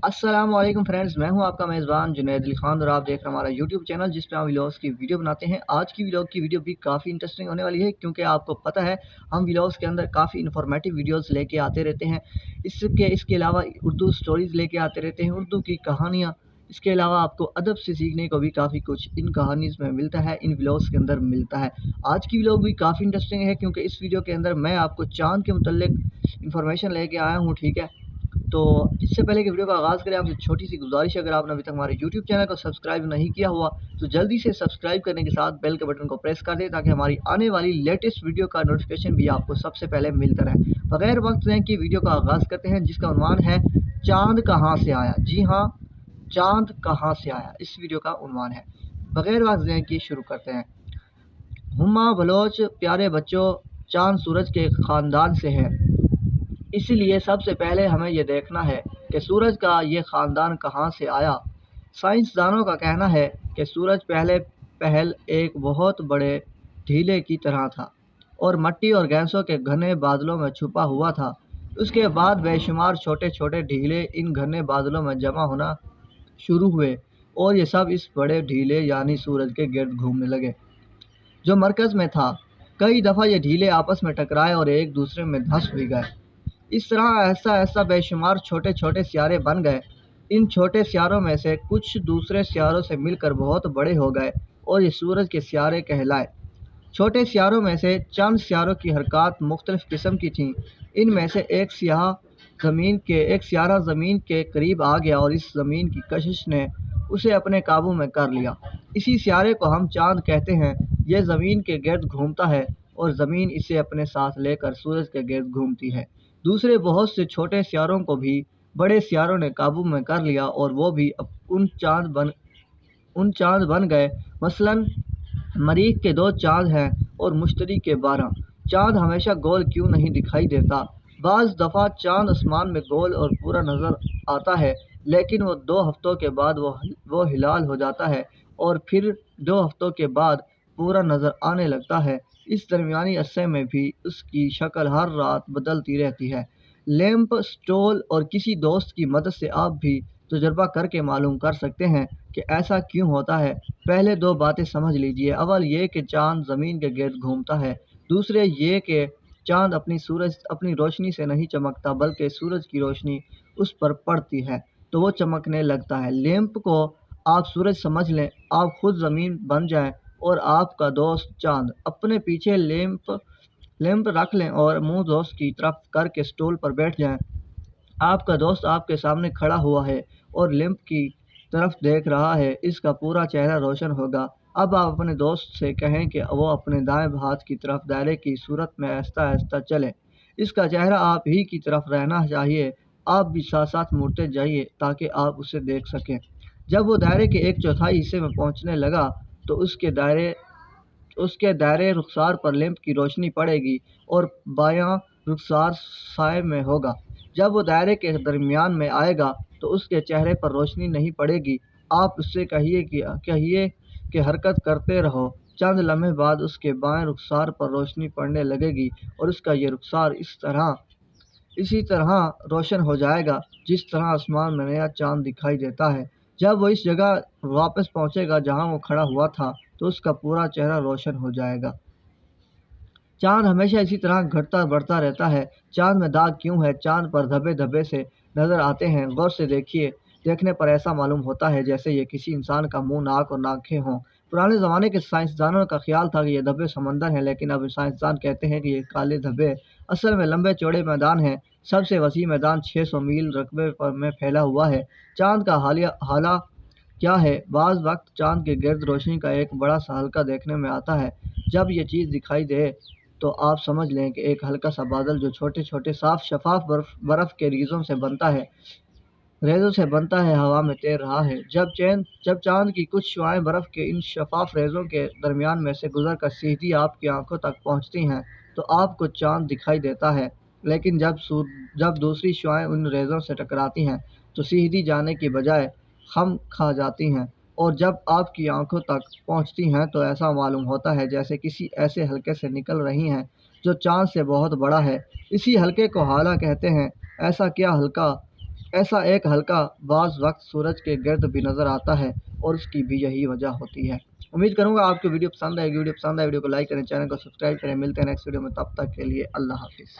अस्सलाम वालेकुम फ्रेंड्स, मैं हूं आपका मेज़बान जुनैद अली खान और आप देख रहे हैं हमारा यूट्यूब चैनल जिस पे हम व्लॉग्स की वीडियो बनाते हैं। आज की व्लॉग की वीडियो भी काफ़ी इंटरेस्टिंग होने वाली है क्योंकि आपको पता है हम व्लॉग्स के अंदर काफ़ी इन्फॉर्मेटिव वीडियोस लेके आते रहते हैं। इसके अलावा उर्दू स्टोरीज़ लेके आते रहते हैं, उर्दू की कहानियाँ। इसके अलावा आपको अदब से सीखने को भी काफ़ी कुछ इन कहानीज़ में मिलता है, इन व्लॉग्स के अंदर मिलता है। आज की व्लॉग भी काफ़ी इंटरेस्टिंग है क्योंकि इस वीडियो के अंदर मैं आपको चाँद के मुतल्लिक इन्फॉर्मेशन लेके आया हूँ, ठीक है। तो इससे पहले कि वीडियो का आगाज़ करें, आपसे छोटी सी गुजारिश है, अगर आपने अभी तक हमारे यूट्यूब चैनल को सब्सक्राइब नहीं किया हुआ तो जल्दी से सब्सक्राइब करने के साथ बेल के बटन को प्रेस कर दें ताकि हमारी आने वाली लेटेस्ट वीडियो का नोटिफिकेशन भी आपको सबसे पहले मिलता रहे। बगैर वक्त लें कि वीडियो का आगाज़ करते हैं जिसका उन्वान है चाँद कहाँ से आया। जी हाँ, चाँद कहाँ से आया इस वीडियो का उन्वान है। बगैर वक्त लें कि शुरू करते हैं। हुमा बलोच प्यारे बच्चों, चाँद सूरज के ख़ानदान से है, इसलिए सबसे पहले हमें यह देखना है कि सूरज का ये ख़ानदान कहाँ से आया। साइंसदानों का कहना है कि सूरज पहल एक बहुत बड़े ढीले की तरह था और मिट्टी और गैसों के घने बादलों में छुपा हुआ था। उसके बाद बेशुमार छोटे छोटे ढीले इन घने बादलों में जमा होना शुरू हुए और ये सब इस बड़े ढीले यानी सूरज के गिर्द घूमने लगे जो मरकज़ में था। कई दफ़ा ये ढीले आपस में टकराए और एक दूसरे में धंस भी गए। इस तरह ऐसा ऐसा बेशुमार छोटे छोटे सियारे बन गए। इन छोटे सियारों में से कुछ दूसरे सियारों से मिलकर बहुत बड़े हो गए और ये सूरज के सियारे कहलाए। छोटे सियारों में से चंद सियारों की हरकत मुख्तलिफ किस्म की थीं। इनमें से एक सियारा ज़मीन के करीब आ गया और इस ज़मीन की कशिश ने उसे अपने काबू में कर लिया। इसी सियारे को हम चाँद कहते हैं। यह ज़मीन के गिर्द घूमता है और ज़मीन इसे अपने साथ लेकर सूरज के गिर्द घूमती है। दूसरे बहुत से छोटे सियारों को भी बड़े सियारों ने काबू में कर लिया और वो भी उन चाँद बन गए। मसलन मरीख के 2 चाँद हैं और मुश्तरी के 12। चाँद हमेशा गोल क्यों नहीं दिखाई देता? बाज़ दफ़ा चाँद आसमान में गोल और पूरा नज़र आता है, लेकिन वो 2 हफ्तों के बाद वो हिलाल हो जाता है और फिर 2 हफ्तों के बाद पूरा नज़र आने लगता है। इस दरमियानी अरसे में भी उसकी शक्ल हर रात बदलती रहती है। लैंप, स्टॉल और किसी दोस्त की मदद से आप भी तजुर्बा करके मालूम कर सकते हैं कि ऐसा क्यों होता है। पहले 2 बातें समझ लीजिए। अव्वल ये कि चाँद ज़मीन के गिर्द घूमता है। दूसरे ये कि चाँद अपनी रोशनी से नहीं चमकता बल्कि सूरज की रोशनी उस पर पड़ती है तो वो चमकने लगता है। लैंप को आप सूरज समझ लें, आप खुद ज़मीन बन जाएं और आपका दोस्त चाँद। अपने पीछे लैंप रख लें और मुंह दोस्त की तरफ करके स्टूल पर बैठ जाएं। आपका दोस्त आपके सामने खड़ा हुआ है और लैंप की तरफ देख रहा है। इसका पूरा चेहरा रोशन होगा। अब आप अपने दोस्त से कहें कि वो अपने दाएं हाथ की तरफ दायरे की सूरत में आहिस्ता आहिस्ता चले। इसका चेहरा आप ही की तरफ रहना चाहिए। आप भी साथ साथ मुड़ते जाइए ताकि आप उसे देख सकें। जब वो दायरे के 1/4 हिस्से में पहुंचने लगा तो उसके दायरे रुखसार पर लैंप की रोशनी पड़ेगी और बायां रुखसार साए में होगा। जब वो दायरे के दरमियान में आएगा तो उसके चेहरे पर रोशनी नहीं पड़ेगी। आप उससे कहिए कि हरकत करते रहो। चंद लम्हे बाद उसके बाएं रुखसार पर रोशनी पड़ने लगेगी और उसका ये रुखसार इसी तरह रोशन हो जाएगा जिस तरह आसमान में नया चाँद दिखाई देता है। जब वो इस जगह वापस पहुंचेगा जहां वो खड़ा हुआ था तो उसका पूरा चेहरा रोशन हो जाएगा। चाँद हमेशा इसी तरह घटता बढ़ता रहता है। चाँद में दाग क्यों है? चाँद पर धब्बे धब्बे से नज़र आते हैं। गौर से देखिए, देखने पर ऐसा मालूम होता है जैसे ये किसी इंसान का मुंह, नाक और आँखें हों। पुराने ज़माने के साइंसदानों का ख्याल था कि ये धब्बे समंदर हैं, लेकिन अब साइंसदान कहते हैं कि ये काले धब्बे असल में लंबे चौड़े मैदान हैं। सबसे वसी मैदान 600 मील रकबे में फैला हुआ है। चाँद का हाला क्या है? बाज़ वक्त चाँद के गिर्द रोशनी का एक बड़ा सा हल्का देखने में आता है। जब ये चीज़ दिखाई दे तो आप समझ लें कि एक हल्का सा बादल जो छोटे छोटे साफ शफाफ बर्फ़ के रेज़ों से बनता है हवा में तैर रहा है। जब चाँद की कुछ शुआएं बर्फ़ के इन शफाफ रेज़ों के दरमियान में से गुजर कर सीधी आपकी आंखों तक पहुंचती हैं तो आपको चाँद दिखाई देता है। लेकिन जब दूसरी शुआएं उन रेज़ों से टकराती हैं तो सीधी जाने की बजाय खम खा जाती हैं और जब आपकी आंखों तक पहुंचती हैं तो ऐसा मालूम होता है जैसे किसी ऐसे हल्के से निकल रही हैं जो चाँद से बहुत बड़ा है। इसी हल्के को हाला कहते हैं। ایسا ایک حلقہ بعض وقت سورج کے گرد بھی نظر آتا ہے اور اس کی بھی یہی وجہ ہوتی ہے۔ امید کروں گا آپ کو ویڈیو پسند آئے گی۔ ویڈیو کو لائک کریں، چینل کو سبسکرائب کریں۔ ملتے ہیں نیکسٹ ویڈیو میں، تب تک کے لیے اللہ حافظ۔